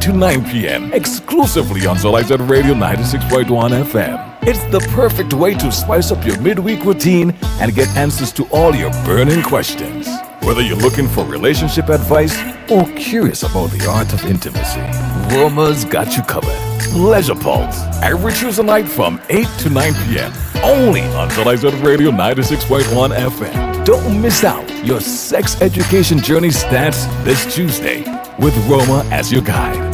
to 9 p.m. exclusively on Zolized Radio 96.1 FM. It's the perfect way to spice up your midweek routine and get answers to all your burning questions. Whether you're looking for relationship advice or curious about the art of intimacy, Roma's got you covered. Pleasure Pulse, every Tuesday night from 8 to 9 p.m. only on Zolized Radio 96.1 FM. Don't miss out. Your sex education journey starts this Tuesday with Roma as your guide.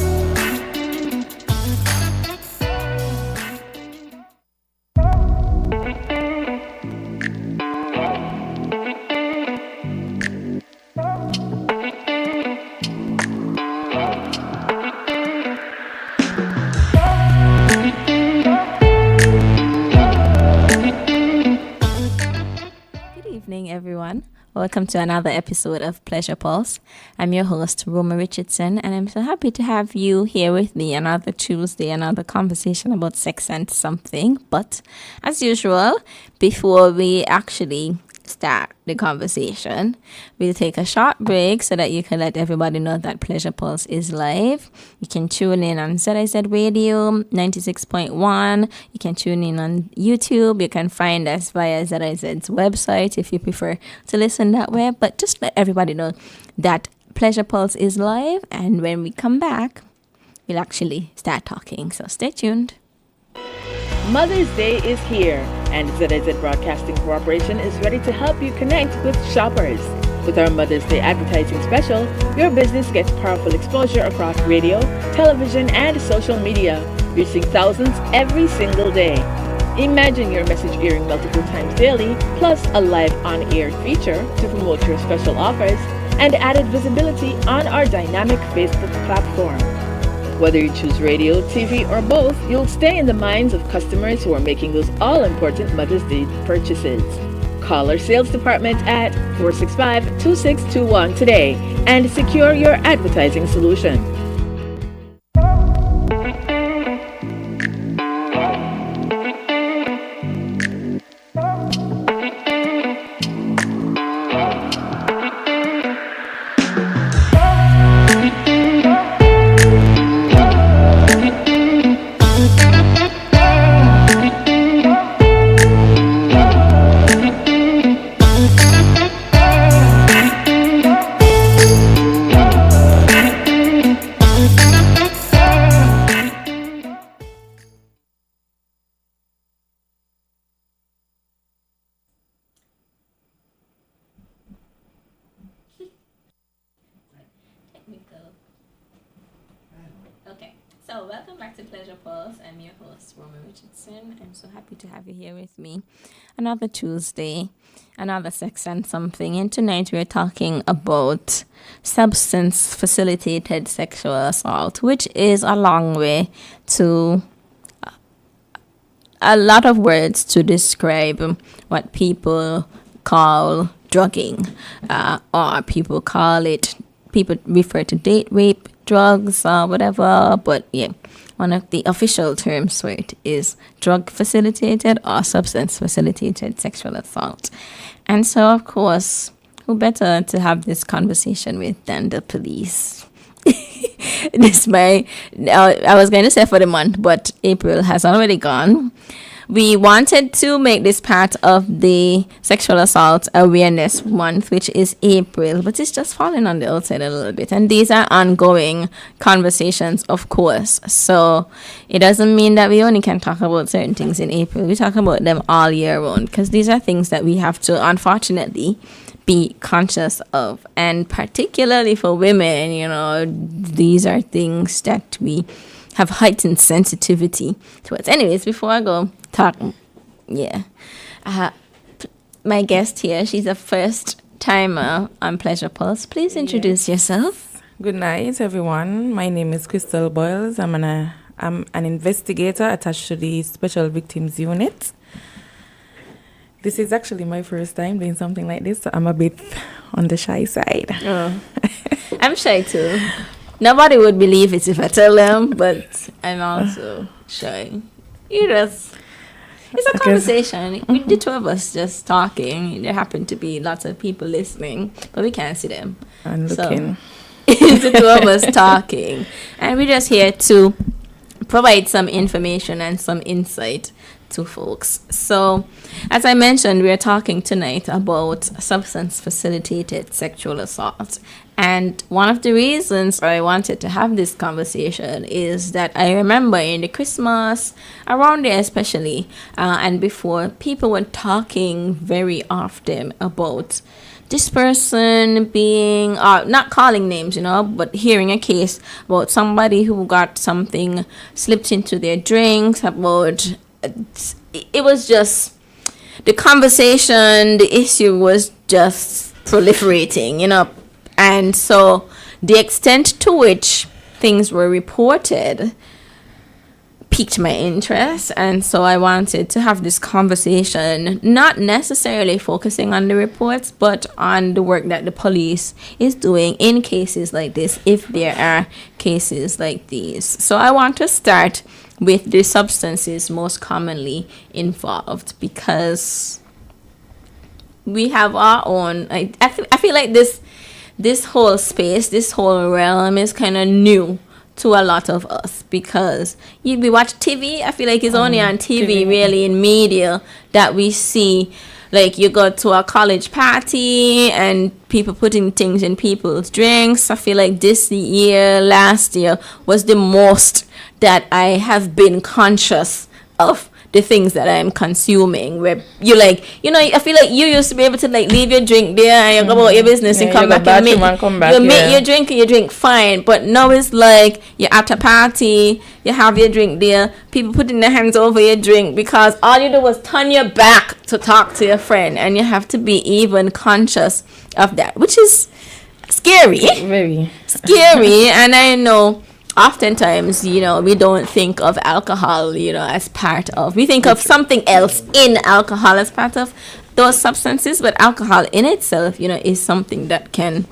Welcome to another episode of Pleasure Pulse. I'm your host, Roma Richardson, and I'm so happy to have you here with me another Tuesday, another conversation about sex and something. But as usual, before we actually start the conversation, we'll take a short break so that you can let everybody know that Pleasure Pulse is live. You can tune in on ZIZ Radio 96.1. You can tune in on YouTube. You can find us via ZIZ's website if you prefer to listen that way. But just let everybody know that Pleasure Pulse is live, and when we come back, we'll actually start talking. So stay tuned. Mother's Day is here, and ZIZ Broadcasting Corporation is ready to help you connect with shoppers. With our Mother's Day advertising special, your business gets powerful exposure across radio, television, and social media, reaching thousands every single day. Imagine your message airing multiple times daily, plus a live on-air feature to promote your special offers, and added visibility on our dynamic Facebook platform. Whether you choose radio, TV, or both, you'll stay in the minds of customers who are making those all-important Mother's Day purchases. Call our sales department at 465-2621 today and secure your advertising solution. So welcome back to Pleasure Pulse. I'm your host, Roma Richardson. I'm so happy to have you here with me. Another Tuesday, another sex and something. And tonight we're talking about substance facilitated sexual assault, which is a long way to a lot of words to describe what people call drugging, or people refer to date rape, drugs, or whatever, but yeah, one of the official terms for it is drug facilitated or substance facilitated sexual assault. And so, of course, who better to have this conversation with than the police? I was going to say for the month, but April has already gone. We wanted to make this part of the Sexual Assault Awareness Month, which is April, but it's just falling on the outside a little bit. And these are ongoing conversations, of course. So it doesn't mean that we only can talk about certain things in April. We talk about them all year round, because these are things that we have to, unfortunately, be conscious of. And particularly for women, these are things that we have heightened sensitivity towards. Anyways, before I go talk, my guest here, she's a first timer on Pleasure Pulse. Please introduce yourself. Good night, everyone. My name is Crystal Boyles. I'm an investigator attached to the Special Victims Unit. This is actually my first time doing something like this, so I'm a bit on the shy side. Oh. I'm shy too. Nobody would believe it if I tell them, but I'm also shy. It's a conversation. With the two of us just talking. There happen to be lots of people listening, but we can't see them. And looking. It's the two of us talking. And we're just here to provide some information and some insight to folks. So, as I mentioned, we're talking tonight about substance facilitated sexual assault. And one of the reasons I wanted to have this conversation is that I remember in the Christmas, around there especially, and before, people were talking very often about this person being, not calling names, but hearing a case about somebody who got something slipped into their drinks, about, it was just, the conversation, the issue was just proliferating, and so the extent to which things were reported piqued my interest, and so I wanted to have this conversation, not necessarily focusing on the reports, but on the work that the police is doing in cases like this, if there are cases like these. So I want to start with the substances most commonly involved, because we have our own, I feel like this whole space, this whole realm is kind of new to a lot of us, because we watch TV. I feel like it's only on TV, really, in media, that we see, like, you go to a college party and people putting things in people's drinks. I feel like last year was the most that I have been conscious of the things that I'm consuming, where you I feel like you used to be able to leave your drink there and you go about your business and come back and make your drink fine. But now it's like you're at a party, you have your drink there, people putting their hands over your drink because all you do was turn your back to talk to your friend, and you have to be even conscious of that, which is scary. Very scary. And I know oftentimes, we don't think of alcohol, as part of, we think of something else in alcohol as part of those substances, but alcohol in itself, is something that can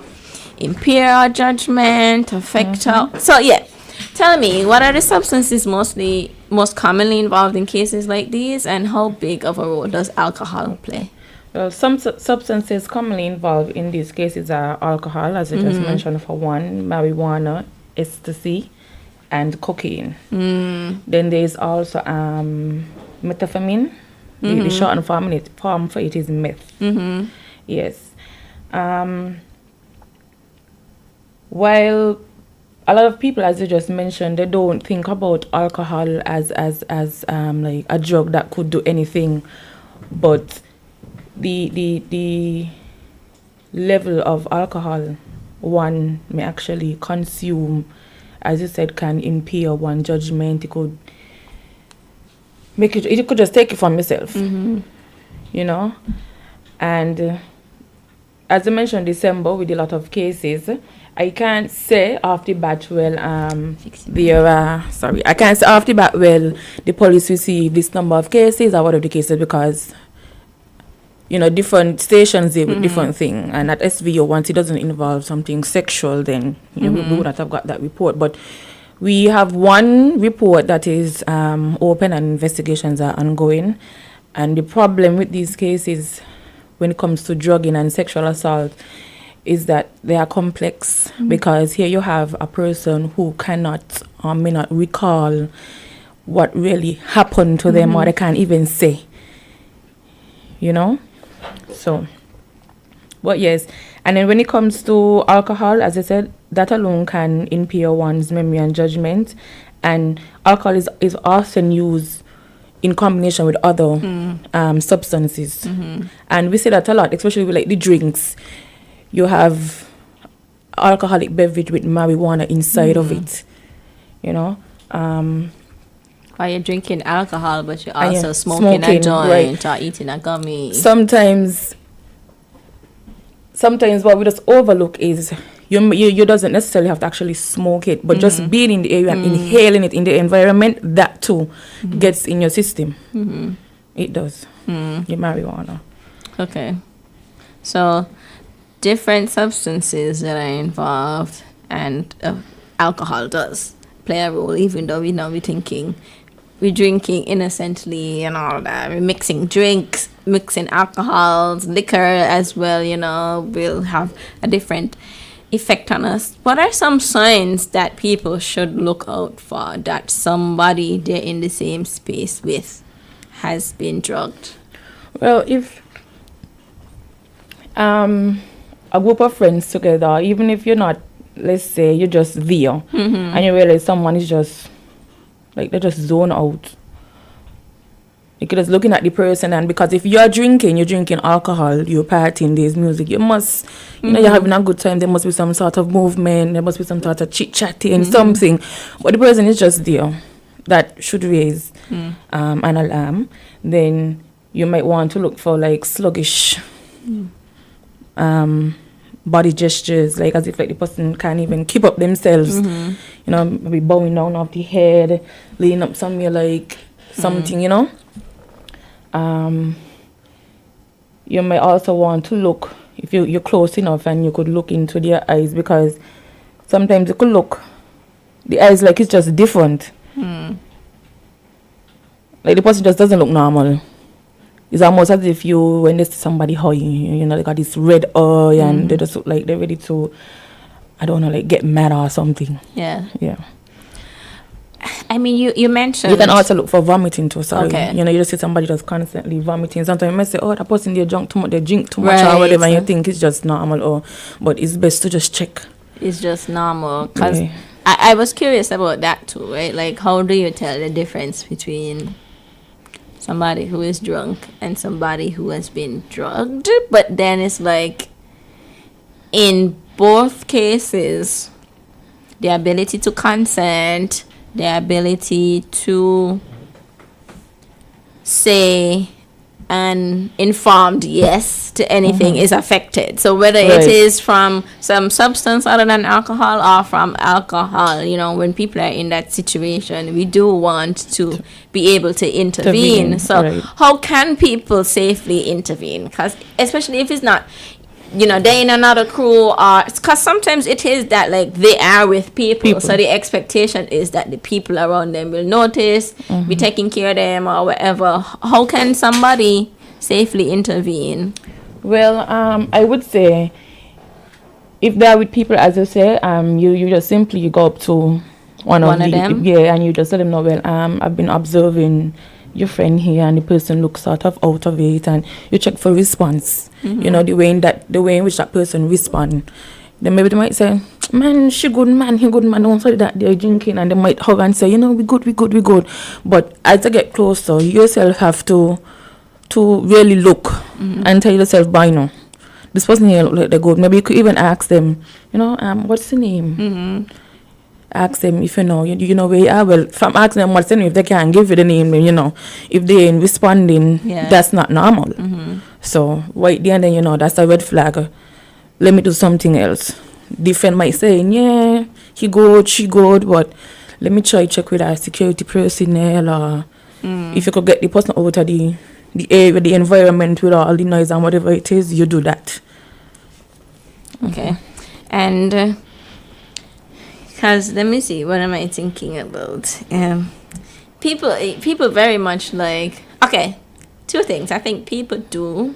impair our judgment, affect our, so yeah. Tell me, what are the substances most commonly involved in cases like these, and how big of a role does alcohol play? Well, some substances commonly involved in these cases are alcohol, as I just mentioned, for one, marijuana, ecstasy, and cocaine. Then there is also methamphetamine. The short form for it is meth. Yes. While a lot of people, as you just mentioned, they don't think about alcohol as like a drug that could do anything, but the level of alcohol one may actually consume, as you said, can impair one's judgment. It could make it could just take it from yourself, and as I mentioned, December, we did a lot of cases. I can't say off the bat, I can't say off the bat, the police received this number of cases or whatever the cases, because different stations deal with different thing. And at SVO, once it doesn't involve something sexual, then we would not have got that report. But we have one report that is open and investigations are ongoing. And the problem with these cases, when it comes to drugging and sexual assault, is that they are complex, because here you have a person who cannot or may not recall what really happened to them, or they can't even say, So, but yes, and then when it comes to alcohol, as I said, that alone can impair one's memory and judgment, and alcohol is often used in combination with other substances, and we see that a lot, especially with the drinks. You have alcoholic beverage with marijuana inside of it, While you're drinking alcohol, but you're also smoking a joint, or eating a gummy. Sometimes what we just overlook is you doesn't necessarily have to actually smoke it, but just being in the area and inhaling it in the environment, that too gets in your system. It does. Your marijuana. Okay. So different substances that are involved, and alcohol does play a role, even though we're thinking we're drinking innocently and all that. We're mixing drinks, mixing alcohols, liquor as well, we'll have a different effect on us, what are some signs that people should look out for that somebody they're in the same space with has been drugged? Well, if a group of friends together, even if you're not, let's say you're just there, and you realize someone is just like they just zone out. You're just looking at the person, and because if you're drinking alcohol, you're partying, there's music, you must, you're having a good time. There must be some sort of movement, there must be some sort of chit chatting, something. But the person is just there. That should raise an alarm. Then you might want to look for like sluggish body gestures, like as if like the person can't even keep up themselves. Maybe bowing down off the head, laying up somewhere like something, You might also want to look, if you're close enough, and you could look into their eyes, because sometimes you could look, the eyes like it's just different. Like the person just doesn't look normal. It's almost as if when they see somebody high, they got this red eye and they just look like they're ready to, I don't know, like get mad or something. Yeah. Yeah. I mean, you mentioned... You can also look for vomiting too, sorry. Okay. You just see somebody just constantly vomiting. Sometimes you might say, that person, they drink too much, or whatever, and you think it's just normal. But it's best to just check. It's just normal. Because I was curious about that too, right? Like, how do you tell the difference between somebody who is drunk and somebody who has been drugged? But then it's like, in both cases, the ability to consent, the ability to say an informed yes to anything is affected. So whether it is from some substance other than alcohol or from alcohol, when people are in that situation, we do want to be able to intervene. So how can people safely intervene? Because especially if it's not, they're in another crew, or because sometimes it is that like they are with people, so the expectation is that the people around them will notice, be taking care of them or whatever. How can somebody safely intervene? Well, I would say if they're with people, as you say, you just simply go up to one of them, and you just let them know, well, I've been observing your friend here, and the person looks sort of out of it, and you check for response. The way in which that person respond. Then maybe they might say, man, he good man. Don't say that they're drinking, and they might hug and say, we good. But as they get closer, you yourself have to really look and tell yourself, by now, this person here look like they're good. Maybe you could even ask them, what's the name? Ask them if you know where you are. Well, if I'm asking them what's the name, if they can't give you the name, if they ain't responding, that's not normal. So right there, then that's a red flag. Let me do something else. The friend might say, yeah, he good, she good, but let me try check with our security personnel, or if you could get the person out of the area, the environment with all the noise and whatever it is, you do that. Okay. And because let me see, what am I thinking about? People very much like, okay, two things. I think people do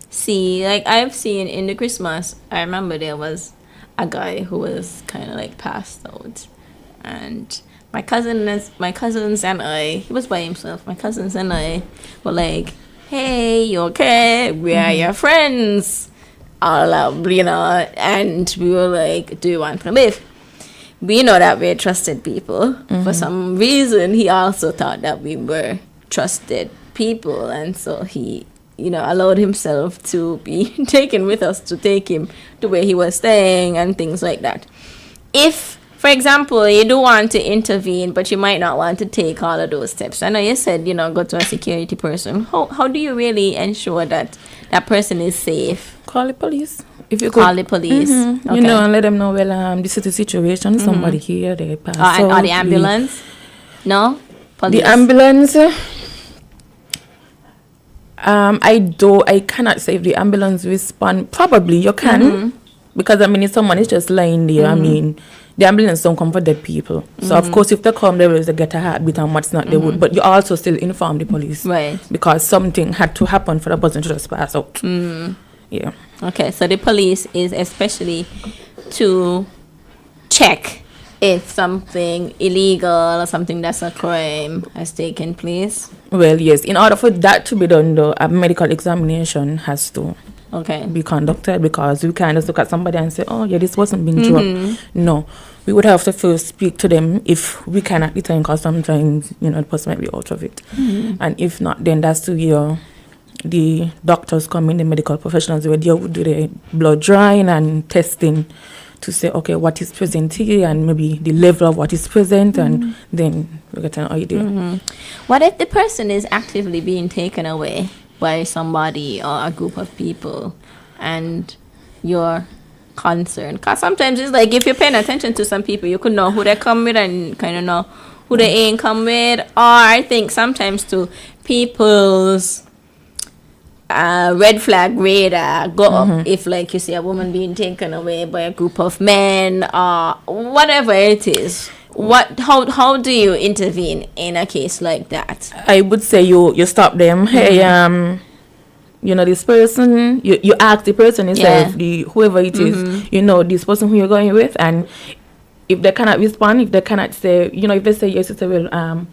see, like I've seen in the Christmas, I remember there was a guy who was kind of like passed out, and my cousins and I, he was by himself, my cousins and I were like, hey, you okay? We are your friends, all up, and we were like, do you want to live? We know that we're trusted people. For some reason, he also thought that we were trusted people, and so he, allowed himself to be taken with us to take him to where he was staying and things like that. If, for example, you do want to intervene, but you might not want to take all of those steps. I know you said, go to a security person. How do you really ensure that that person is safe? Call the police. If you call the police, okay. And let them know, well, this is the situation. Somebody here, they pass out. Or the ambulance? No? Police. The ambulance, I cannot say if the ambulance respond. Probably you can, because if someone is just lying there, the ambulance don't come for dead people. So of course, if they come, they will get a heartbeat and what's not, they would. But you also still inform the police, right? Because something had to happen for the person to just pass out. Yeah. Okay, so the police is especially to check if something illegal or something that's a crime has taken place? Well, yes. In order for that to be done, though, a medical examination has to be conducted, because we can't just look at somebody and say, oh, yeah, this wasn't being drugged. No. We would have to first speak to them if we can at the time, because sometimes, the person might be out of it. And if not, then that's to the doctors come in, the medical professionals, where they would do the blood drawing and testing to say, okay, what is present here, and maybe the level of what is present, and then we get an idea. What if the person is actively being taken away by somebody or a group of people, and you're concerned? Because sometimes it's like, if you're paying attention to some people, you could know who they come with and kind of know who they ain't come with. Or I think sometimes too, people's red flag radar go up if, like, you see a woman being taken away by a group of men or whatever it is. How do you intervene in a case like that? I would say you stop them. Hey, this person, you ask the person itself, whoever it is, this person who you're going with, and if they cannot respond, if they cannot say, if they say yes, you say, well,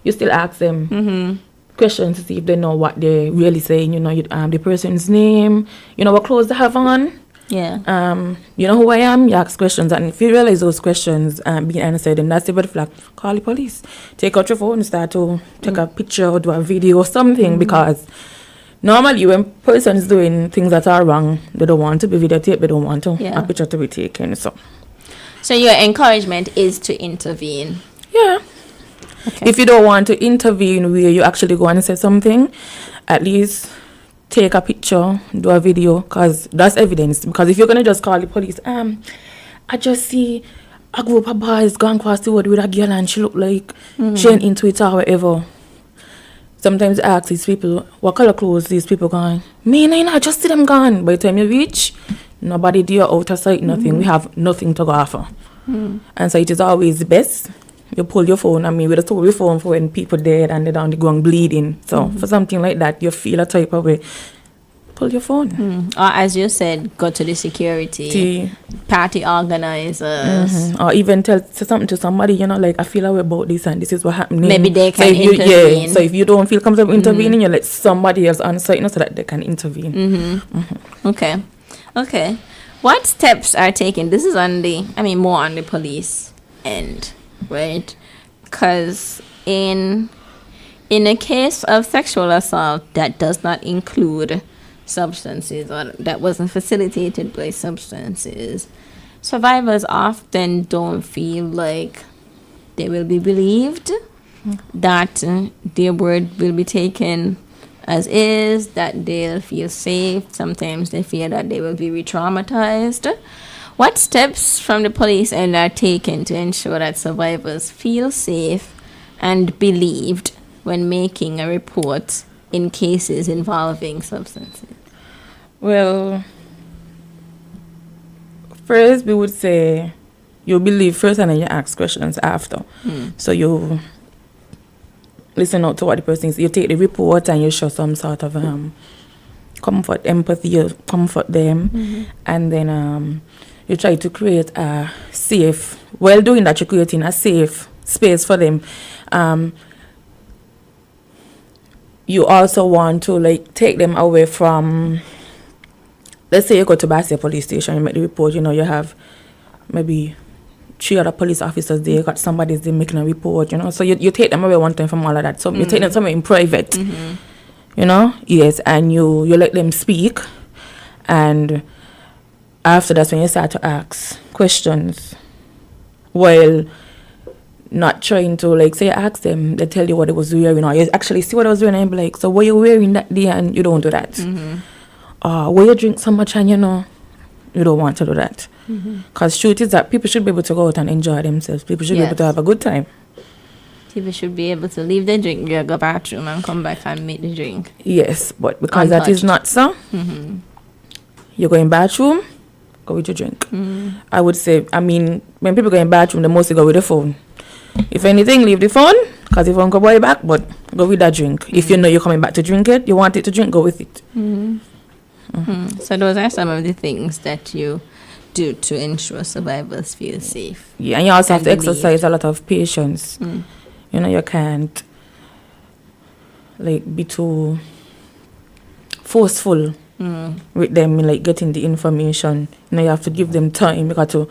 you still ask them questions to see if they know what they're really saying. The person's name, what clothes they have on. Yeah. You know who I am? You ask questions, and if you realize those questions being answered, then that's the red flag. Call the police. Take out your phone and start to take a picture or do a video or something, because normally when person is doing things that are wrong, they don't want to be videotaped, they don't want a picture to be taken. So your encouragement is to intervene. Yeah. Okay. If you don't want to intervene where you actually go and say something, at least take a picture, do a video, because that's evidence. Because if you're going to just call the police, I just see a group of boys going across the road with a girl and she look like she ain't into it or whatever. Sometimes I ask these people, what color clothes these people going? I just see them gone. By the time you reach, nobody there, out of sight, nothing. We have nothing to go after. And so it is always best. You pull your phone. We just hold your phone for when people dead and they're down the ground bleeding. So for something like that, you feel a type of way, pull your phone. Or as you said, go to the security, party organizers. Or even say something to somebody, like, I feel a way about this and this is what happening. Maybe they can intervene. So if you don't feel comfortable intervening, you let somebody else on site, so that they can intervene. Okay. What steps are taken? This is more on the police end, right? Because in a case of sexual assault that does not include substances, or that wasn't facilitated by substances, survivors often don't feel like they will be believed, that their word will be taken as is, that they'll feel safe. Sometimes they fear that they will be re-traumatized. What steps from the police end are taken to ensure that survivors feel safe and believed when making a report in cases involving substances? Well, first we would say you believe first and then you ask questions after. So you listen out to what the person is. You take the report and you show some sort of comfort, empathy, you comfort them, and then you try to create a safe, while doing that you're creating a safe space for them. You also want to take them away from, let's say you go to Bastia police station, you make the report, you have maybe 3 other police officers there, got somebody there making a report, so you take them away one time from all of that. So you take them somewhere in private, yes, and you let them speak, and after that's when you start to ask questions, while not trying to say ask them, they tell you what it was wearing, or you actually see what I was wearing and be like, so what you wearing that day, and you don't do that. Where you drink so much and you don't want to do that. Because truth is that people should be able to go out and enjoy themselves. People should be able to have a good time. People should be able to leave the drink, go to the bathroom and come back and make the drink. Yes, but because that is not so, you go in bathroom, go with your drink. I would say, when people go in bathroom, they mostly go with the phone. If anything, leave the phone, because if you go buy back, but go with that drink. If you know you're coming back to drink it, you want it to drink, go with it. So those are some of the things that you do to ensure survivors feel safe? Yeah, and you also have to believed. exercise a lot of patience. You know, you can't like be too forceful with them in like getting the information. You know, you have to give them time because to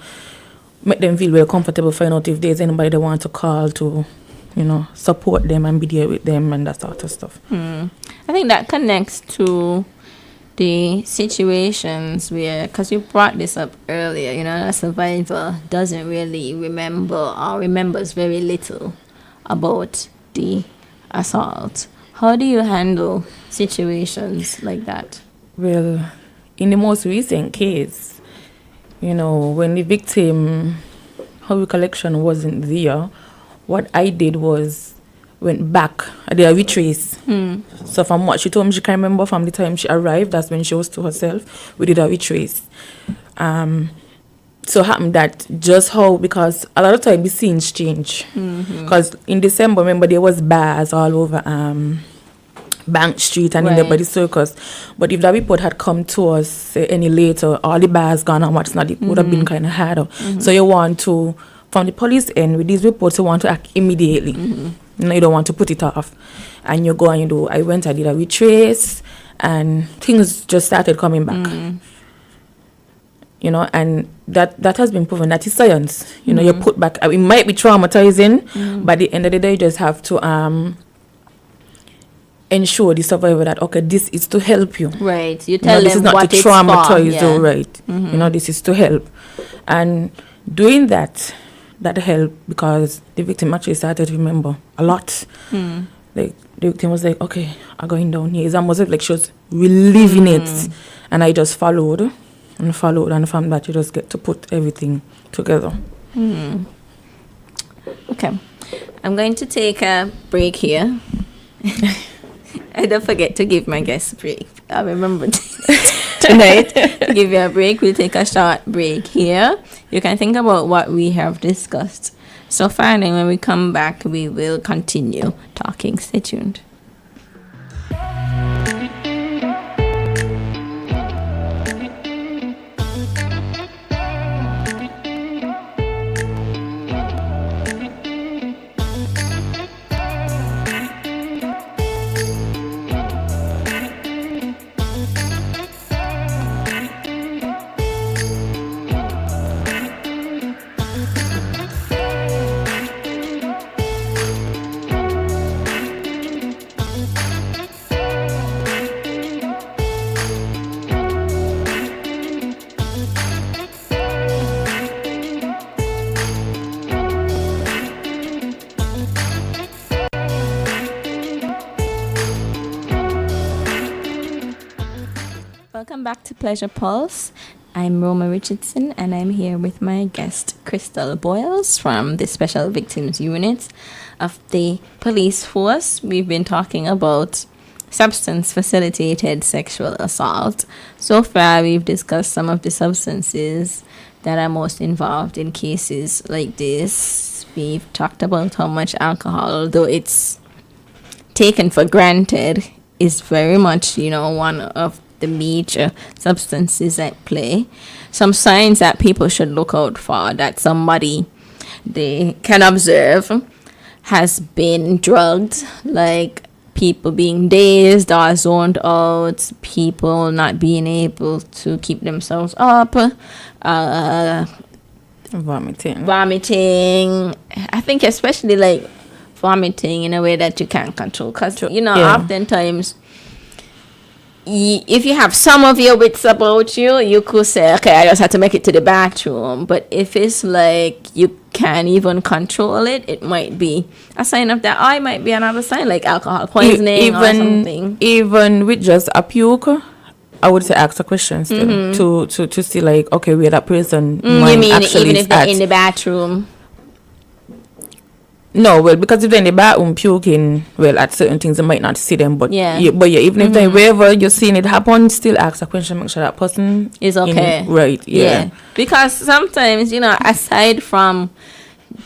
make them feel very comfortable, find out if there's anybody they want to call to, you know, support them and be there with them and that sort of stuff. I think that connects to the situations where, because you brought this up earlier, you know, a survivor doesn't really remember or remembers very little about the assault. How do you handle situations like that? Well, in the most recent case, you know, when the victim, her recollection wasn't there, what I did was went back. I did a retrace. So from what she told me she can remember from the time she arrived, that's when she was to herself, we did a retrace. So happened that just how, because a lot of time the scenes change. Because in December, remember, there was bars all over Bank Street and in the Body Circus. But if that report had come to us say, any later, all the bars gone and what's not, it would have been kind of harder. So you want to, from the police end, with these reports, you want to act immediately. You know, you don't want to put it off. And you go and you do, I did a retrace, and things just started coming back. You know, and that has been proven. That is science. You know, you put back, it might be traumatizing, but at the end of the day, you just have to ensure the survivor that, okay, this is to help you. Right. You tell this them is not what to it's traumatize for. you, right? You know, this is to help. And doing that helped because the victim actually started to remember a lot. Like, the victim was like, okay, I'm going down here. It's almost like she was reliving it. And I just followed. And from that, you just get to put everything together. Okay. I'm going to take a break here. I don't forget to give my guests a break. I remember tonight to give you a break. We'll take a short break here. You can think about what we have discussed so far, and when we come back, we will continue talking. Stay tuned. Welcome back to Pleasure Pulse. I'm Roma Richardson, and I'm here with my guest, Crystal Boyles, from the Special Victims Unit of the Police Force. We've been talking about substance-facilitated sexual assault. So far, we've discussed some of the substances that are most involved in cases like this. We've talked about how much alcohol, although it's taken for granted, is very much, you know, one of the major substances at play. Some signs that people should look out for that somebody they can observe has been drugged, like people being dazed or zoned out, people not being able to keep themselves up, Vomiting. I think especially like vomiting in a way that you can't control, because you know, oftentimes if you have some of your wits about you, you could say, okay, I just have to make it to the bathroom. But if it's like you can't even control it, it might be a sign of that. Or it might be another sign, like alcohol poisoning or something. Even with just a puke, I would say ask a question still to see, like, okay, where that person You mean actually even is if they're at. in the bathroom? No, well, because if they're in the bathroom puking, well, at certain things, you might not see them. But even if they're wherever you're seeing it happen, still ask a question, make sure that person is okay. Yeah. Because sometimes, you know, aside from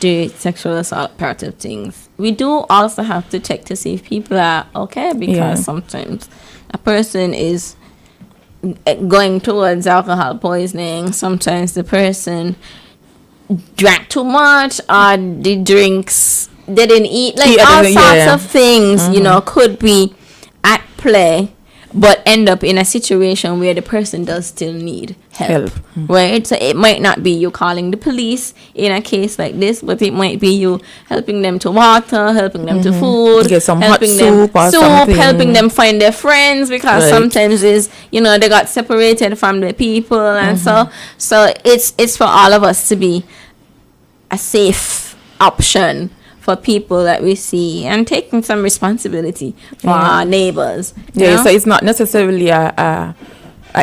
the sexual assault part of things, we do also have to check to see if people are okay, because sometimes a person is going towards alcohol poisoning. Sometimes the person drank too much, or the drinks they didn't eat, like all sorts of things, could be at play, but end up in a situation where the person does still need help. Right? So it might not be you calling the police in a case like this, but it might be you helping them to water, helping them to food, get some helping hot them soup or something. helping them find their friends, because sometimes is they got separated from the people, and so it's for all of us to be a safe option for people that we see, and taking some responsibility for our neighbors. You know? So it's not necessarily a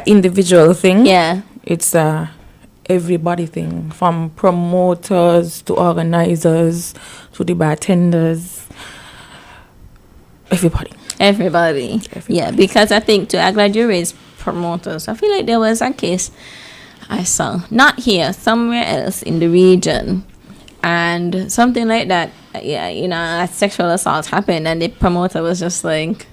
individual thing. Yeah, it's a everybody thing, from promoters to organizers to the bartenders. Everybody. Yeah, because I think I'm glad you raised promoters. I feel like there was a case I saw, not here, somewhere else in the region, and something like that. Yeah, a sexual assault happened, and the promoter was just like,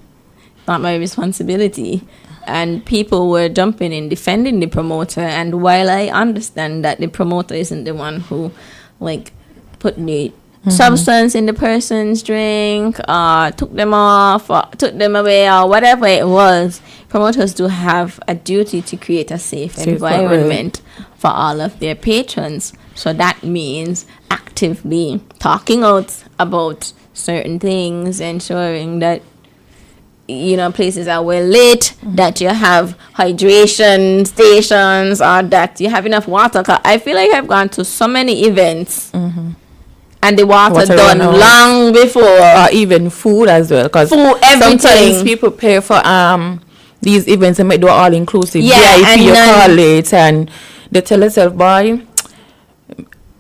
not my responsibility. And people were jumping in, defending the promoter. And while I understand that the promoter isn't the one who, like, put the substance in the person's drink, or took them off, or took them away, or whatever it was, promoters do have a duty to create a safe environment for all of their patrons. So that means actively talking out about certain things, ensuring that places are well lit, that you have hydration stations, or that you have enough water. 'Cause I feel like I've gone to so many events and the water done long before, or even food as well, because everything. Sometimes people pay for these events and make do all inclusive. Yeah, VIP, you call it, and they tell yourself, boy,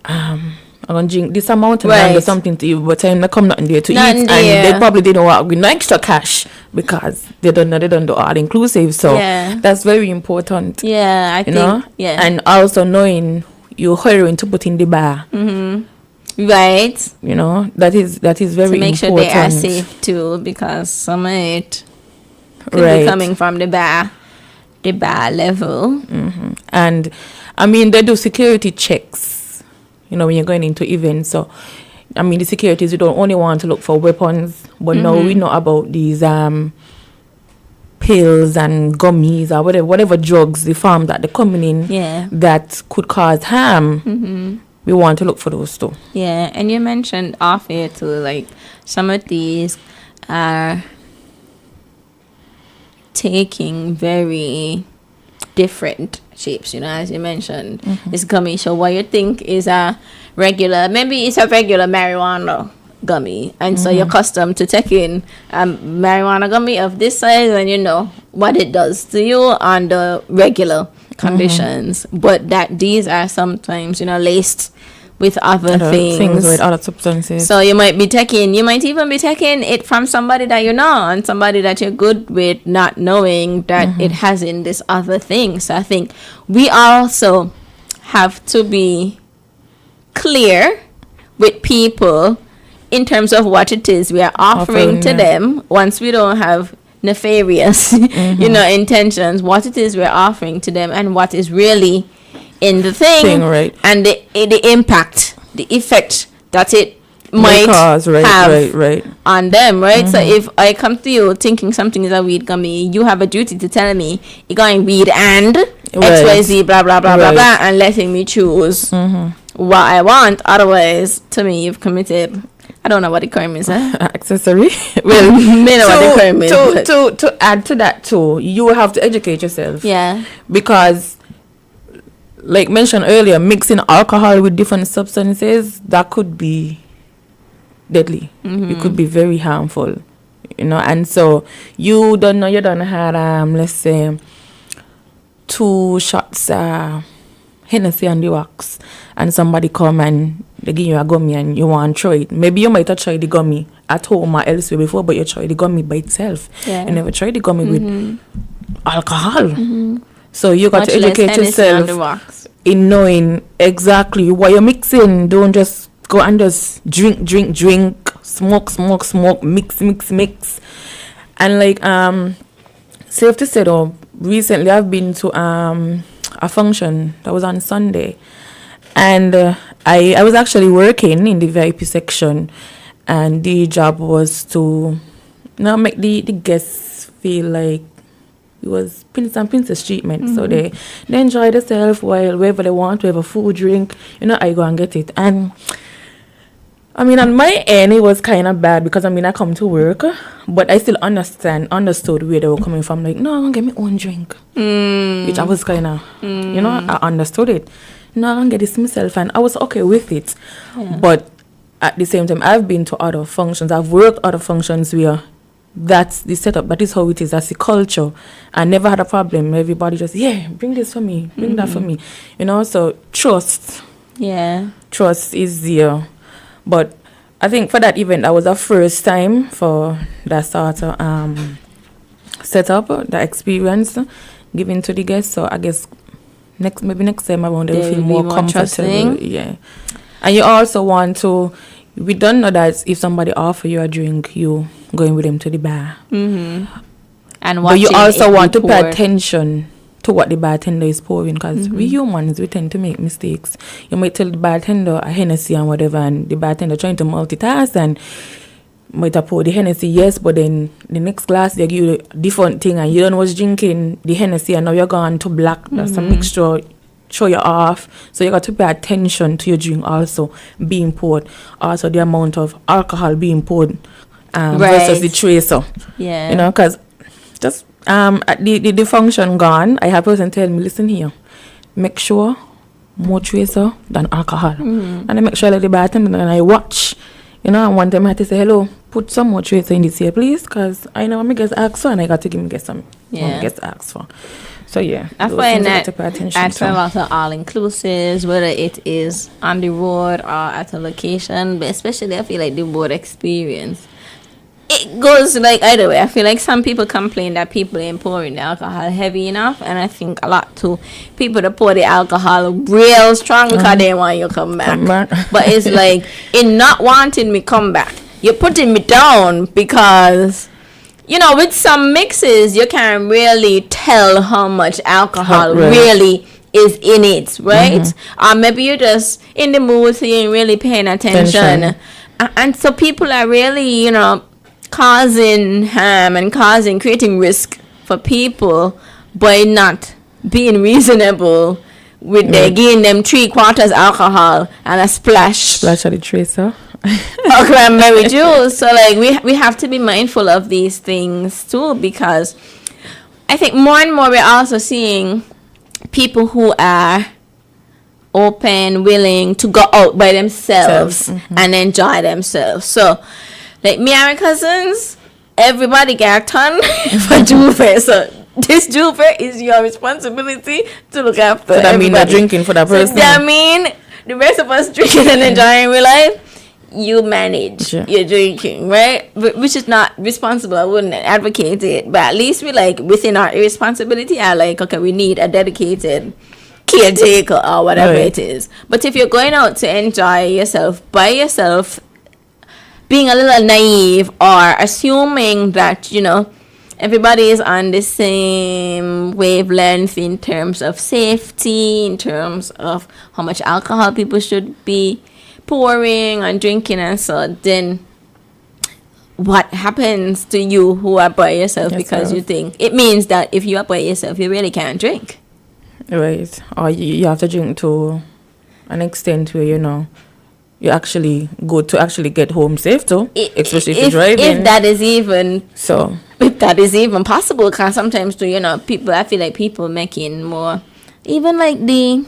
I'm gonna drink this amount and get something to eat, but time they come nothing there to eat, and they probably didn't want with no extra cash because they don't do all inclusive. So that's very important. Yeah, I think. Yeah, and also knowing you're hiring to put in the bar. Right. That is very important. To make sure they are safe too, because some of it could be coming from the bar level. And I mean, they do security checks, when you're going into events. So I mean, the securities, you don't only want to look for weapons, but now we know about these pills and gummies or whatever drugs, the farm that they're coming in that could cause harm. We want to look for those too. Yeah, and you mentioned off air too, like some of these are taking very different shapes, as you mentioned. This gummy, so what you think is maybe it's a regular marijuana gummy, and so you're accustomed to taking marijuana gummy of this size, and what it does to you under regular conditions, but that these are sometimes laced with other things with other substances. So you might even be taking it from somebody that and somebody that you're good with, not knowing that it has in this other thing. So I think we also have to be clear with people in terms of what it is we are offering to them, once we don't have nefarious intentions, what it is we're offering to them, and what is really in the thing, and the impact, the effect that it might cause, have on them, right? So if I come to you thinking something is a weed gummy, you have a duty to tell me you're going weed and XYZ blah blah blah blah blah, and letting me choose what I want. Otherwise, to me, you've committed, I don't know what the crime is. Accessory. Well, may know what the crime is. To add to that too, you have to educate yourself. Yeah. Because, like mentioned earlier, mixing alcohol with different substances, that could be deadly. It could be very harmful. And so you don't have let's say 2 shots Hennessy on the wax, and somebody come and they give you a gummy and you want to try it. Maybe you might have tried the gummy at home or elsewhere before, but you tried the gummy by itself. You never tried the gummy with alcohol. So you got to educate yourself in knowing exactly what you're mixing. Don't just go and just drink, smoke, mix. And like safe to say though, recently I've been to a function that was on Sunday, and I was actually working in the VIP section, and the job was to make the guests feel like it was Prince and Princess treatment. So they enjoy themselves while wherever they want to have a food, drink, I go and get it. And I mean, on my end, it was kind of bad because I come to work, but I still understood where they were coming from. Like, no, I'm going to get my own drink. Which I was kind of, I understood it. No, I'm going to get this myself, and I was okay with it. Yeah. But at the same time, I've been to other functions. I've worked other functions where that's the setup. That is how it is. That's the culture. I never had a problem. Everybody just, bring this for me. Bring that for me. So trust. Yeah. Trust is there. But I think for that event, that was the first time for that sort of setup, the experience given to the guests. So I guess next time around, they will feel more comfortable. Trusting. Yeah. And you also want to, we don't know that if somebody offer you a drink, you going with them to the bar. And but you also want to pay attention to what the bartender is pouring, because we humans, we tend to make mistakes. You might tell the bartender a Hennessy and whatever, and the bartender trying to multitask and might have poured the Hennessy, yes, but then the next glass they give you a different thing and you don't was drinking the Hennessy and now you're gone to black. That's a mixture, show you off. So you got to pay attention to your drink also being poured. Also the amount of alcohol being poured versus the tracer. Yeah. Because just at the function gone, I have a person tell me, listen here, make sure more tracer than alcohol. And I make sure that the bartender and I watch. And one time I had to say, hello, put some more tracer in this here, please, because I know my guests ask for and I got to give me get some guests ask for. So yeah, I find that at a lot of all-inclusives, whether it is on the road or at a location, but especially I feel like the road experience, it goes like either way. I feel like some people complain that people ain't pouring the alcohol heavy enough, and I think a lot too people that pour the alcohol real strong because they want you to come back. But it's like, in not wanting me come back, you're putting me down because with some mixes you can't really tell how much alcohol really is in it, right? Or maybe you're just in the mood, so you ain't really paying attention. And so people are really causing harm and creating risk for people by not being reasonable with they giving them 3/4 alcohol and a splash of the tracer or cranberry juice. So like we have to be mindful of these things too, because I think more and more we're also seeing people who are open, willing to go out by themselves and enjoy themselves. So like me and my cousins, everybody got a ton for Juve. So this Juve is your responsibility to look after. So that means not drinking for that person. So that mean the rest of us drinking and enjoying real life, you manage your drinking, right? Which is not responsible. I wouldn't advocate it. But at least we like within our responsibility are like, okay, we need a dedicated caretaker or whatever it is. But if you're going out to enjoy yourself by yourself, being a little naive or assuming that, everybody is on the same wavelength in terms of safety, in terms of how much alcohol people should be pouring and drinking, and so then what happens to you who are by yourself because you think it means that if you are by yourself, you really can't drink. Right. Or you have to drink to an extent where, you actually go to actually get home safe too, especially if you're driving. If that is even possible, because sometimes too, people, I feel like people making more, even like the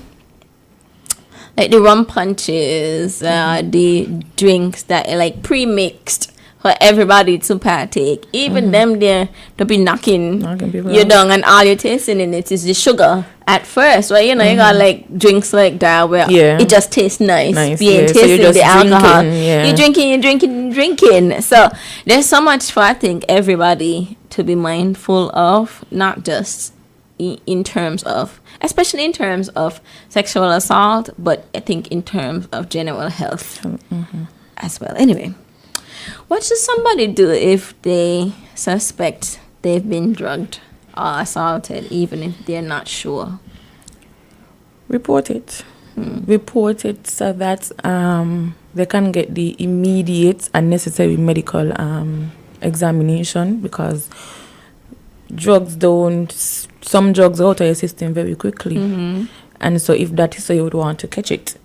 rum punches, the drinks that are like pre-mixed for everybody to partake. Even them there to be knocking you down, and all you're tasting in it is the sugar at first. Well, you got like drinks like that where it just tastes nice. You ain't tasting the alcohol. You're drinking. So there's so much for, I think, everybody to be mindful of, not just in terms of, especially in terms of sexual assault, but I think in terms of general health as well. Anyway, what should somebody do if they suspect they've been drugged? or assaulted, even if they're not sure? Report it. Report it so that they can get the immediate and necessary medical examination, because some drugs go out of your system very quickly. And so if that is so, you would want to catch it,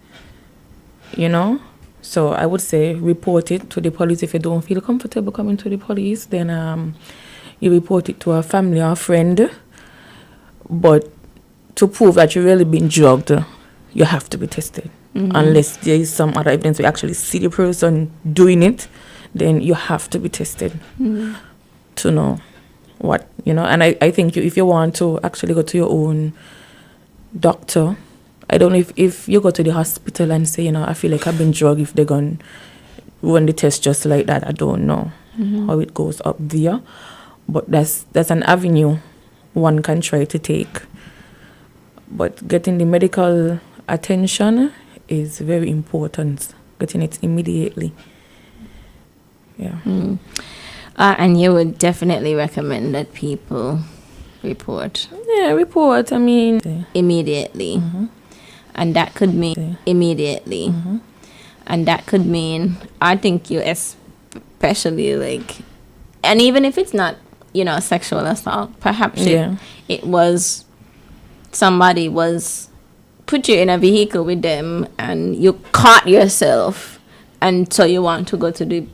So I would say report it to the police. If you don't feel comfortable coming to the police, then you report it to a family or a friend. But to prove that you've really been drugged, you have to be tested. Unless there is some other evidence we actually see the person doing it, then you have to be tested to know what, And I think if you want to actually go to your own doctor, I don't know if you go to the hospital and say, I feel like I've been drugged, if they're going to run the test just like that. I don't know how it goes up there. But that's an avenue one can try to take. But getting the medical attention is very important. Getting it immediately. Yeah. And you would definitely recommend that people report? Yeah, report. Immediately. And that could mean immediately. And that could mean, I think you especially and even if it's not, sexual assault, perhaps it was somebody was put you in a vehicle with them and you caught yourself, and so you want to go to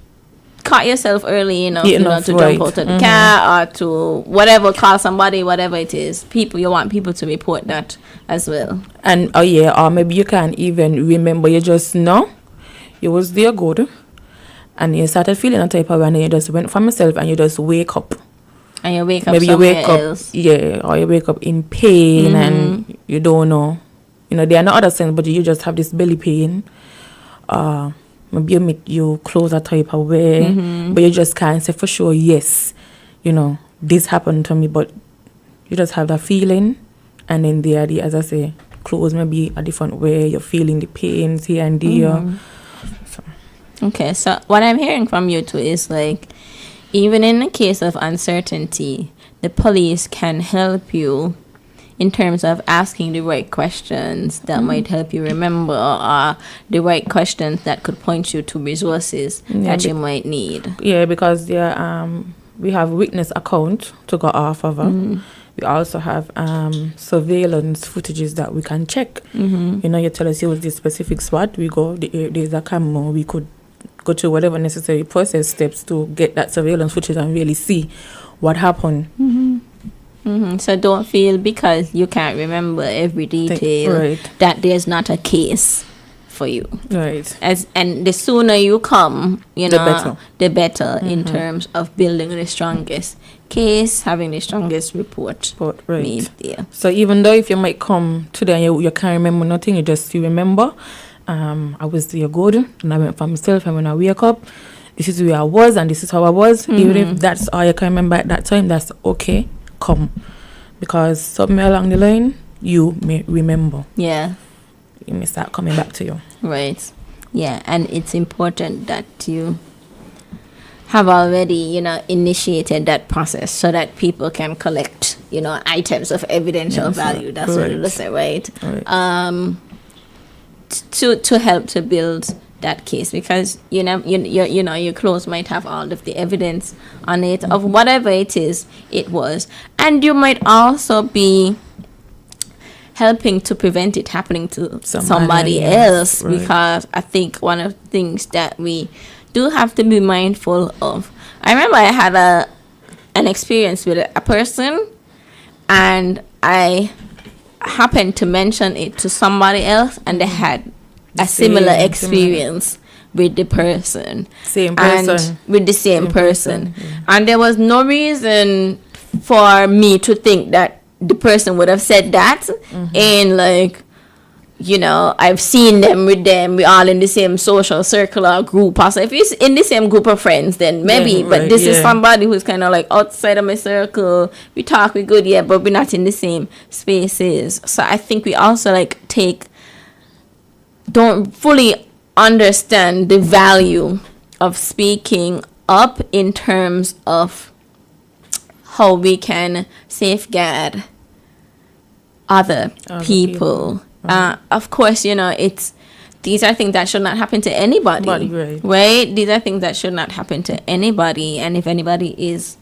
caught yourself early enough, to jump out of the car or to whatever, call somebody, whatever it is. You want people to report that as well. And or maybe you can't even remember, you just know you was there good and you started feeling a type of way, and you just went from yourself and you just wake up. And you wake up maybe somewhere you wake else. Or you wake up in pain and you don't know. There are no other signs, but you just have this belly pain. Maybe you make your clothes a type of way, but you just can't say for sure, yes, this happened to me, but you just have that feeling, and then as I say, clothes may be a different way, you're feeling the pains here and there. Okay, so what I'm hearing from you too is even in the case of uncertainty, the police can help you in terms of asking the right questions that might help you remember, or the right questions that could point you to resources that you might need. Yeah, because we have witness account to go off of. We also have surveillance footages that we can check. You tell us it was this specific spot, we go, there's a camera, we could go to whatever necessary process steps to get that surveillance footage and really see what happened. So don't feel because you can't remember every detail that there's not a case for you. Right. And the sooner you come, the better in terms of building the strongest case, having the strongest report made there. So even though if you might come today and you can't remember nothing, you remember, I was there good, and I went for myself, and when I wake up, this is where I was and this is how I was. Even if that's all you can remember at that time, that's okay. Come, because somewhere along the line you may remember. Yeah, it may start coming back to you. Right. Yeah, and it's important that you have already, initiated that process so that people can collect, items of evidential value. That's what it is, right? To help to build that case, because your clothes might have all of the evidence on it of whatever it was, and you might also be helping to prevent it happening to somebody else, because I think one of the things that we do have to be mindful of. I remember I had an experience with a person, and I happened to mention it to somebody else, and they had a similar experience with the person. And with the same person. And there was no reason for me to think that the person would have said that in I've seen them with them, we're all in the same social circle or group. Also, if it's in the same group of friends, then maybe, but this is somebody who's kind of outside of my circle. We talk, we good, but we're not in the same spaces. So I think we also don't fully understand the value of speaking up in terms of how we can safeguard other people. Of course, these are things that should not happen to anybody, right? These are things that should not happen to anybody. And if anybody is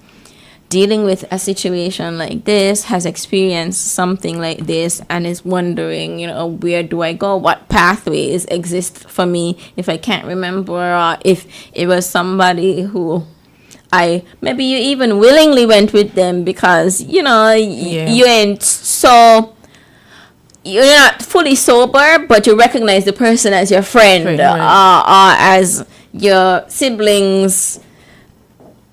dealing with a situation like this, has experienced something like this, and is wondering, where do I go? What pathways exist for me if I can't remember, or if it was somebody who maybe you even willingly went with them because, you ain't you're not fully sober, but you recognize the person as your friend, or as your siblings,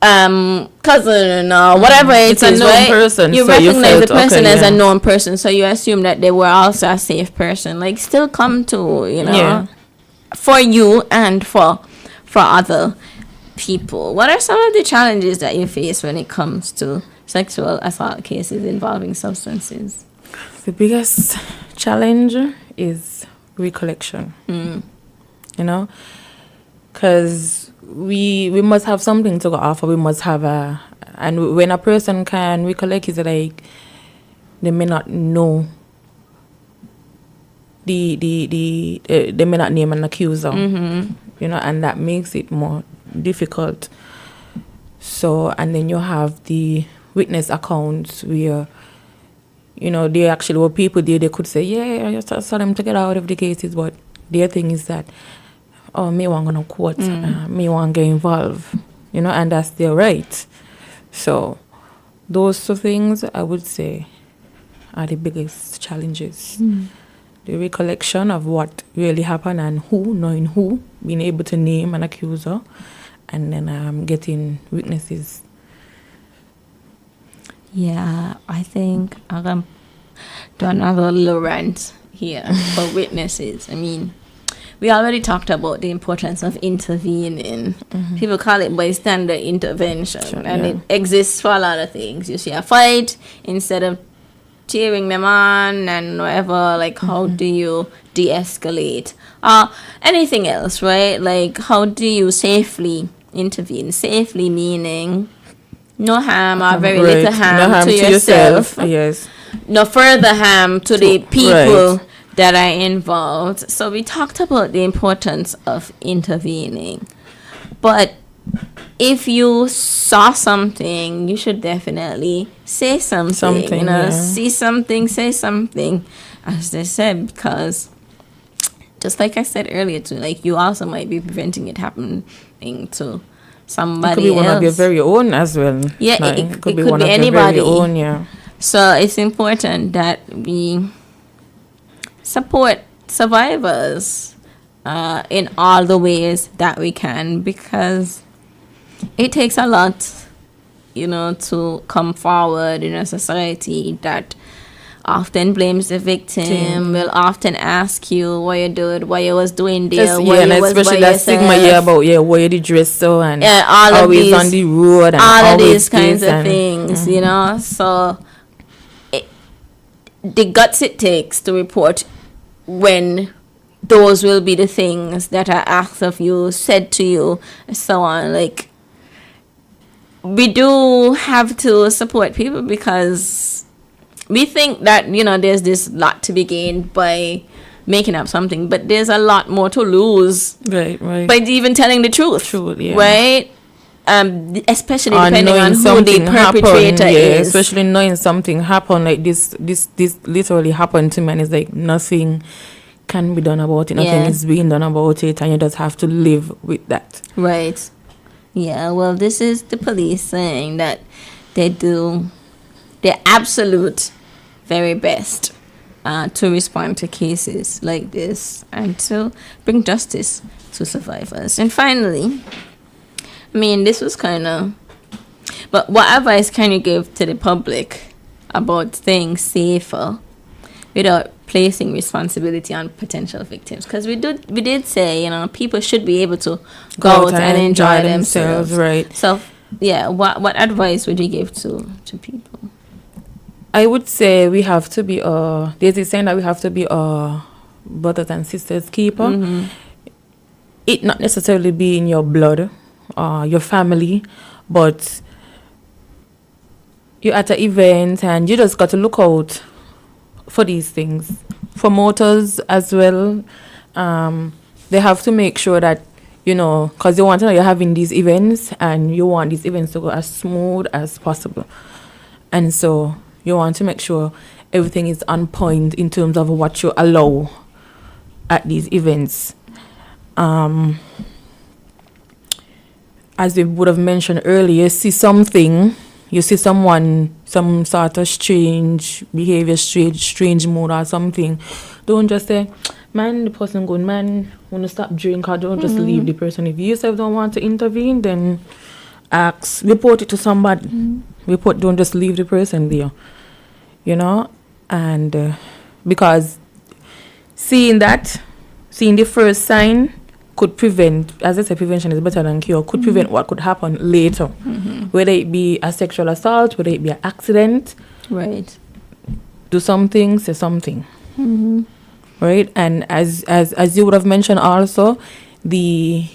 cousin, or whatever it's a known person. You recognize the person as a known person, so you assume that they were also a safe person. Like, still come to, for you and for other people. What are some of the challenges that you face when it comes to sexual assault cases involving substances? The biggest challenge is recollection. Because we must have something to go off, or we must have and when a person can recollect, it's like they may not know they may not name an accuser, and that makes it more difficult. So, and then you have the witness accounts where they actually were people there. They could say, yeah, I just saw them to get out of the cases, but their thing is that, me want to quote, me want to get involved, and that's their right. So those two things, I would say, are the biggest challenges. The recollection of what really happened and knowing who, being able to name an accuser, and then getting witnesses. Yeah, I think I'm going to do another little rant here for witnesses. I mean, we already talked about the importance of intervening. People call it bystander intervention, and it exists for a lot of things. You see a fight, instead of cheering them on and whatever, like, how do you de-escalate? Anything else, right? Like, how do you safely intervene? Safely meaning no harm or very little harm to yourself. Yes. No further harm to the people that are involved. So we talked about the importance of intervening. But if you saw something, you should definitely say something. See something, say something, as they said, because just like I said earlier too, like, you also might be preventing it happening to somebody else. It could be one of your very own as well. Yeah, like, it could be one anybody. Of your very own, So it's important that we support survivors in all the ways that we can, because it takes a lot, to come forward in a society that often blames the victim, will often ask you what you did, what you was doing there, and especially that stigma about why you did dress so, and always on the road, and all of these kinds of things, so the guts it takes to report when those will be the things that are asked of you, said to you, so on. Like, we do have to support people because we think that, there's this lot to be gained by making up something, but there's a lot more to lose by even telling the truth, right? Especially depending on who the perpetrator is. Especially knowing something happened, like this literally happened to me, and it's like nothing can be done about it, nothing is being done about it, and you just have to live with that. Right. Yeah, well, this is the police saying that they do their absolute very best to respond to cases like this and to bring justice to survivors. And finally, I mean, this was but what advice can you give to the public about staying safer without placing responsibility on potential victims? Because we did say, people should be able to go out and enjoy themselves. Right. So, what advice would you give to people? I would say we have to be there's a saying that we have to be brothers and sisters keeper. It not necessarily be in your blood or your family, but you're at an event and you just got to look out for these things. Promoters as well, they have to make sure that, because you want to know you're having these events and you want these events to go as smooth as possible. And so you want to make sure everything is on point in terms of what you allow at these events. As we would have mentioned earlier, you see someone, some sort of strange behavior, strange mood or something, don't just say, man, the person good, man, want to stop drink, or don't just leave the person. If you yourself don't want to intervene, then report it to somebody. Don't just leave the person there, and because seeing the first sign could prevent, as I said, prevention is better than cure, could prevent what could happen later, whether it be a sexual assault, whether it be an accident. Right. Do something, say something. Right? And as you would have mentioned also, the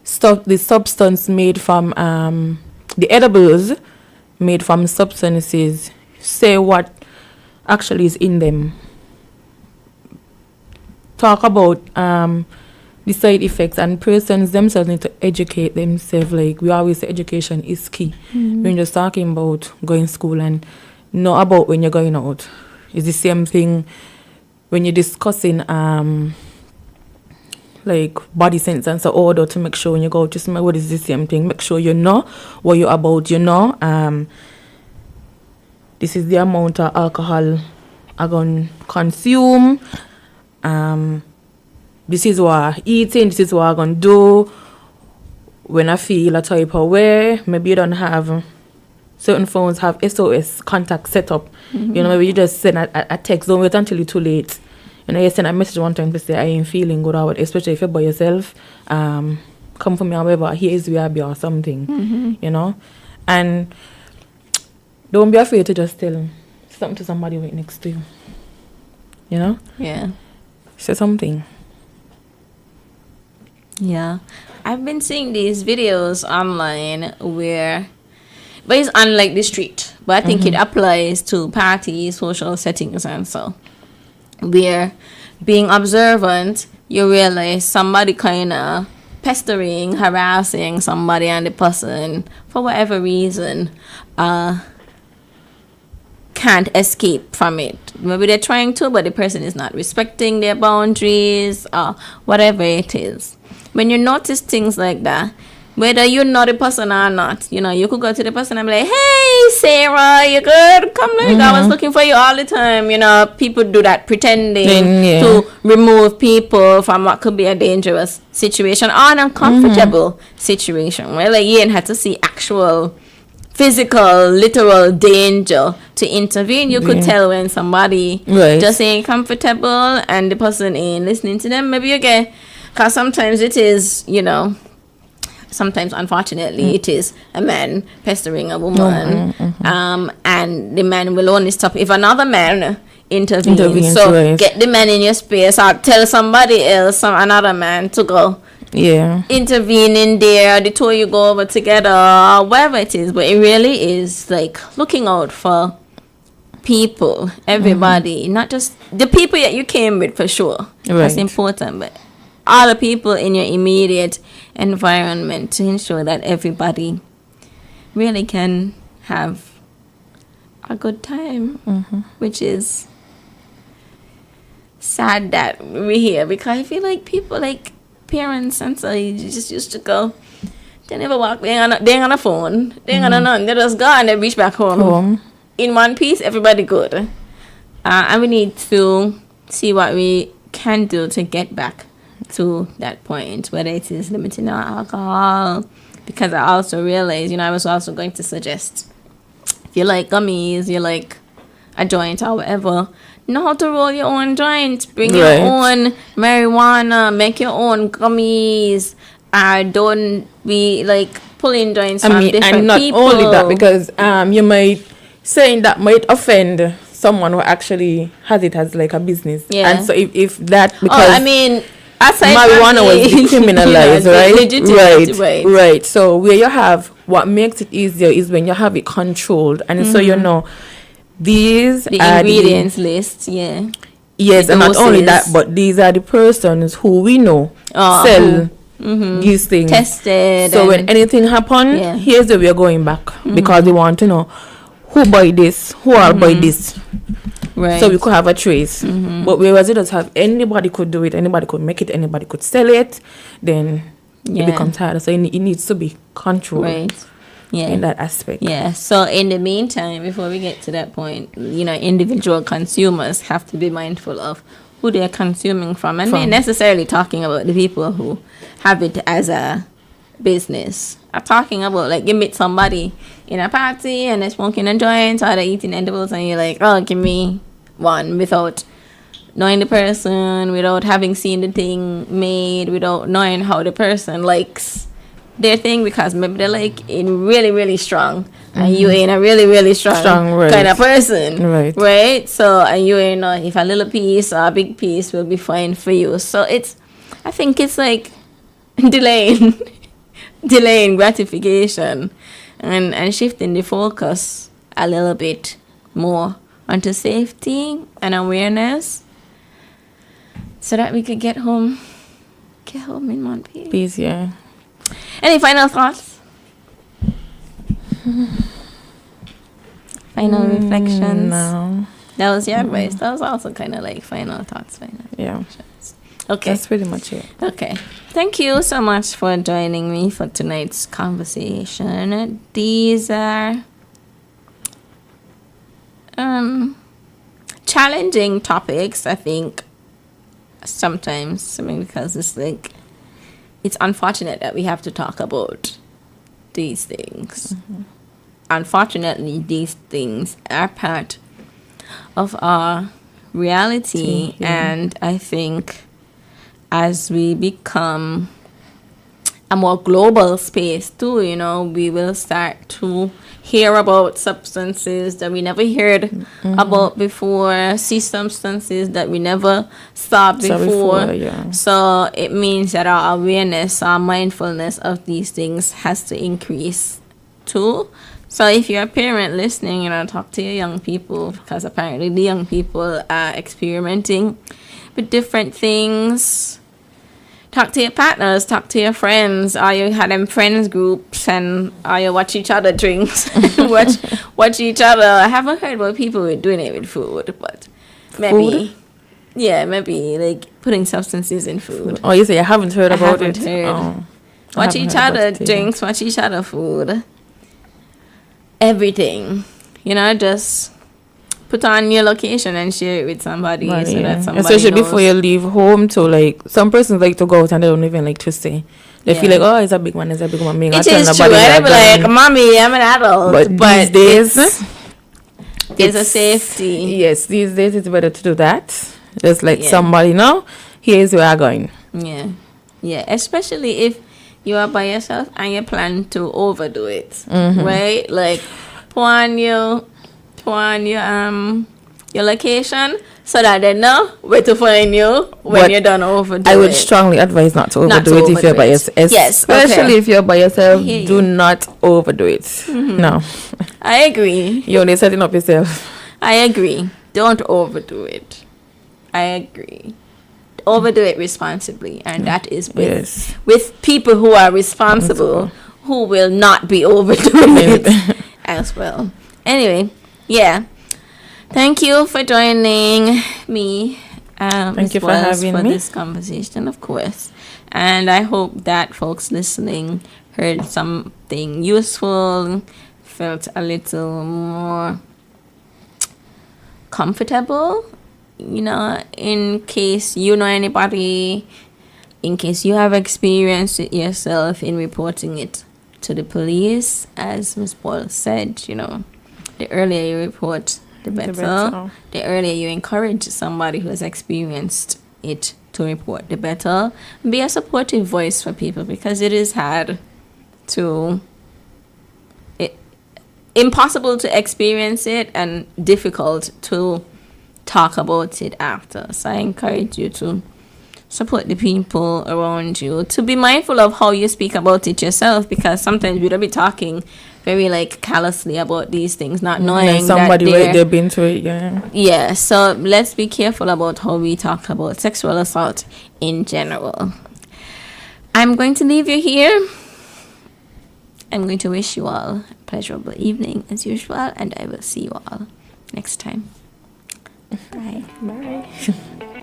substance made from, the edibles made from substances, say what actually is in them. Talk about the side effects, and persons themselves need to educate themselves. Like we always say, education is key. When you're just talking about going to school and know about when you're going out. It's the same thing when you're discussing like body sense and so order, to make sure when you go out, just remember what is the same thing. Make sure you know what you're about, this is the amount of alcohol I'm going to consume. This is what I'm eating, this is what I'm going to do when I feel a type of way. Maybe you don't have, certain phones have SOS contact set up. Maybe you just send a text, don't wait until it's too late. You send a message one time to say, I ain't feeling good, or especially if you're by yourself. Come for me, or whatever, here is where I be, or something, And don't be afraid to just tell something to somebody right next to you. Yeah. Say something. Yeah. I've been seeing these videos online but it's unlike the street. But I think it applies to parties, social settings and so. Where being observant, you realize somebody kind of pestering, harassing somebody, and the person, for whatever reason, can't escape from it. Maybe they're trying to, but the person is not respecting their boundaries, or whatever it is. When you notice things like that, whether you know the person or not, you could go to the person and be like, hey, Sarah, you good? Come like I was looking for you all the time. People do that, pretending to remove people from what could be a dangerous situation or an uncomfortable situation. Well, like you ain't had to see actual physical, literal danger to intervene. You could tell when somebody just ain't comfortable and the person ain't listening to them. Maybe you get, because sometimes it is, sometimes unfortunately it is a man pestering a woman, and the man will only stop if another man intervenes. So get the man in your space, or tell somebody else, another man, to go intervene in there. The two of you go over together, or whatever it is. But it really is like looking out for people, everybody, not just the people that you came with, for sure. That's important, but all the people in your immediate environment, to ensure that everybody really can have a good time, which is sad that we're here, because I feel like people, like parents and so, you just used to go, they never walk, they ain't on a phone, they ain't on none, they just go and they reach back home in one piece, everybody good. And we need to see what we can do to get back to that point, whether it is limiting our alcohol, because I also realized, I was also going to suggest, if you like gummies, you like a joint or whatever, know how to roll your own joint, bring your own marijuana, make your own gummies, don't be like pulling joints from different people. And not only that, because you might saying that might offend someone who actually has it as like a business, and so if that, because marijuana was decriminalized, right? So where you have what makes it easier is when you have it controlled, and so you know these The are ingredients list, yeah. yes, The and not only that, doses. but these are the persons who we know sell these things. Tested. So when and- anything happen, Yeah. here's the way we're going back because we want to know who buy this, who all buy this, right. so we could have a trace. But whereas it does have anybody could do it, anybody could make it, anybody could sell it, then Yeah. it becomes harder. So it needs to be controlled right. Yeah. in that aspect. Yeah. So in the meantime, before we get to that point, individual consumers have to be mindful of who they're consuming from, and we're necessarily talking about the people who have it as a business. I'm talking about like you meet somebody in a party and they're smoking a joint or they're eating edibles, and you're like, oh, give me one, without knowing the person, without having seen the thing made, without knowing how the person likes their thing, because maybe they're like in really, really strong, and you ain't a really, really strong right. kind of person, Right. So, and you ain't know if a little piece or a big piece will be fine for you. So I think it's like delaying gratification, and shifting the focus a little bit more onto safety and awareness, so that we could get home in one piece. Peace, yeah. Any final thoughts? Final reflections? No. That was your advice. That was also kind of like final thoughts. Yeah. Okay. That's pretty much it. Okay. Thank you so much for joining me for tonight's conversation. These are challenging topics, I think, sometimes. I mean, because it's like, it's unfortunate that we have to talk about these things. Unfortunately, these things are part of our reality, and I think as we become a more global space too, we will start to hear about substances that we never heard about before, see substances that we never saw before. So it means that our awareness, our mindfulness of these things has to increase too. So if you're a parent listening, talk to your young people, because apparently the young people are experimenting with different things. Talk to your partners, talk to your friends, or you had them friends groups, and or you watch each other drinks, watch each other. I haven't heard about people who are doing it with food, but maybe, maybe like putting substances in food. Oh, you say I haven't heard about it? Heard. Oh, watch each other drinks, watch each other food. Everything, just put on your location and share it with somebody, that somebody especially knows. before you leave home. To like, some persons like to go out and they don't even like to stay. They feel like, oh, it's a big one, Me, it is true. I'd be like, mommy, I'm an adult, but these days there's a safety. Yes, these days it's better to do that. Just like somebody, here's where I'm going. Yeah, especially if you are by yourself and you plan to overdo it, right? Like, pour on your location so that they know where to find you when you're done overdoing it. I would strongly advise not to overdo it if you're by yourself. Yes, especially if you're by yourself. Do not overdo it. No, I agree. You're only setting up yourself. I agree. Don't overdo it. I agree. Overdo it responsibly, and that is with people who are responsible, who will not be overdoing it as well. Anyway, thank you for joining me. Thank you for having me. This conversation, of course, and I hope that folks listening heard something useful, felt a little more comfortable. In case you know anybody, in case you have experienced it yourself, in reporting it to the police, as Ms. Boyle said, the earlier you report, the better. The earlier you encourage somebody who has experienced it to report, the better. Be a supportive voice for people, because it is hard impossible to experience it and difficult to talk about it after. So I encourage you to support the people around you, to be mindful of how you speak about it yourself, because sometimes we'll be talking very like callously about these things, not knowing somebody that they've been through it. Yeah, so let's be careful about how we talk about sexual assault in general. I'm going to leave you here. I'm going to wish you all a pleasurable evening as usual, and I will see you all next time. Bye. Bye.